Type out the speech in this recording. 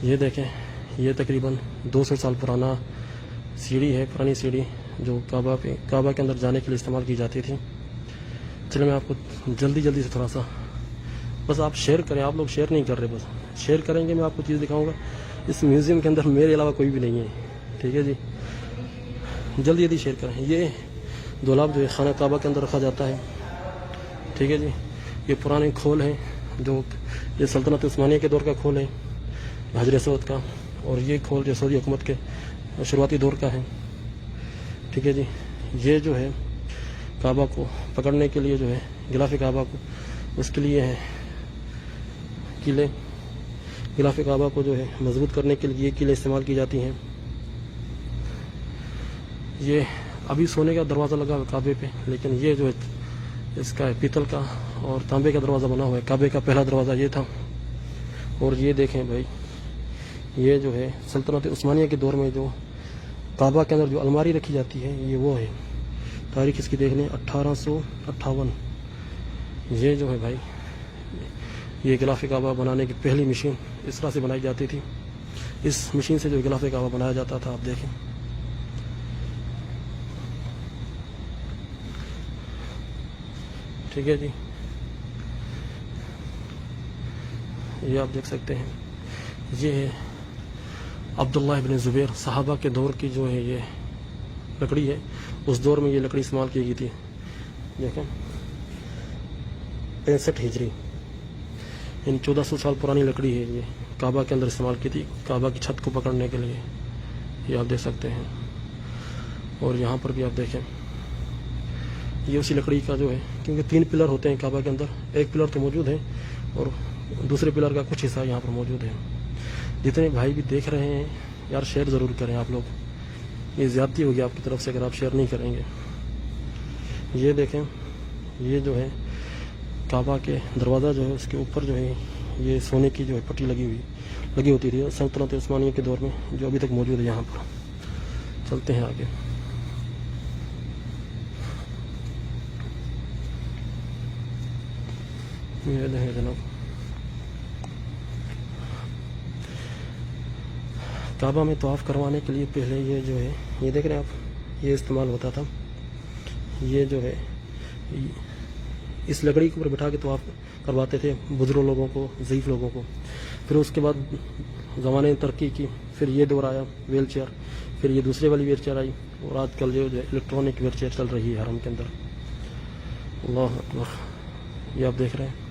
یہ دیکھیں، یہ تقریباً 200 سال پرانا سیڑھی ہے، پرانی سیڑھی جو کعبہ کے اندر جانے کے لیے استعمال کی جاتی تھی۔ چلیں میں آپ کو جلدی سے تھوڑا سا، بس آپ شیئر کریں، آپ لوگ شیئر نہیں کر رہے، بس شیئر کریں گے، میں آپ کو چیز دکھاؤں گا۔ اس میوزیم کے اندر میرے علاوہ کوئی بھی نہیں ہے، ٹھیک ہے جی، جلدی شیئر کریں۔ یہ دولاب جو ہے خانہ کعبہ کے اندر رکھا جاتا ہے، ٹھیک ہے جی۔ یہ پرانے کھول ہیں، جو یہ سلطنت عثمانیہ کے دور کا کھول ہے، حجر اسود کا، اور یہ کھول جو سعودی حکومت کے شروعاتی دور کا ہے، ٹھیک ہے جی۔ یہ جو ہے کعبہ کو پکڑنے کے لیے جو ہے، غلاف کعبہ کو، اس کے لیے ہے کیلیں، غلاف کعبہ کو جو ہے مضبوط کرنے کے لیے یہ کیلیں استعمال کی جاتی ہیں۔ یہ ابھی سونے کا دروازہ لگا ہوا ہے کعبے پہ، لیکن یہ جو ہے اس کا پیتل کا اور تانبے کا دروازہ بنا ہوا ہے۔ کعبے کا پہلا دروازہ یہ تھا۔ اور یہ دیکھیں بھائی، یہ جو ہے سلطنت عثمانیہ کے دور میں جو کعبہ کے اندر جو الماری رکھی جاتی ہے، یہ وہ ہے، تاریخ اس کی دیکھ لیں 1858۔ یہ جو ہے بھائی، یہ غلاف کعبہ بنانے کی پہلی مشین اس طرح سے بنائی جاتی تھی، اس مشین سے جو غلاف کعبہ بنایا جاتا تھا، آپ دیکھیں۔ ٹھیک ہے جی، یہ آپ دیکھ سکتے ہیں، یہ ہے عبداللہ ابن زبیر، صحابہ کے دور کی جو ہے یہ لکڑی ہے، اس دور میں یہ لکڑی استعمال کی گئی تھی، دیکھیں 65 ہجری، یعنی 1400 سال پرانی لکڑی ہے۔ یہ کعبہ کے اندر استعمال کی تھی، کعبہ کی چھت کو پکڑنے کے لیے، یہ آپ دیکھ سکتے ہیں۔ اور یہاں پر بھی آپ دیکھیں، یہ اسی لکڑی کا جو ہے، کیونکہ 3 پلر ہوتے ہیں کعبہ کے اندر، ایک پلر تو موجود ہے اور دوسرے پلر کا کچھ حصہ یہاں پر موجود ہے۔ جتنے بھائی بھی دیکھ رہے ہیں یار، شیئر ضرور کریں آپ لوگ، یہ زیادتی ہوگی آپ کی طرف سے اگر آپ شیئر نہیں کریں گے۔ یہ دیکھیں، یہ جو ہے کعبہ کے دروازہ جو ہے، اس کے اوپر جو ہے یہ سونے کی جو ہے پٹی لگی ہوتی تھی سلطنت عثمانیہ کے دور میں، جو ابھی تک موجود ہے یہاں پر۔ چلتے ہیں آگے۔ یہ دیکھیں جناب، کعبہ میں طواف کروانے کے لیے پہلے یہ جو ہے، یہ دیکھ رہے ہیں آپ، یہ استعمال ہوتا تھا، یہ جو ہے اس لکڑی کے اوپر بٹھا کے طواف کرواتے تھے بزرگ لوگوں کو، ضعیف لوگوں کو۔ پھر اس کے بعد زمانے نے ترقی کی، پھر یہ دور آیا ویل چیئر، پھر یہ دوسرے والی ویل چیئر آئی، اور آج کل جو ہے الیکٹرانک ویل چیئر چل رہی ہے حرم کے اندر۔ اللہ اکبر، یہ آپ دیکھ رہے ہیں۔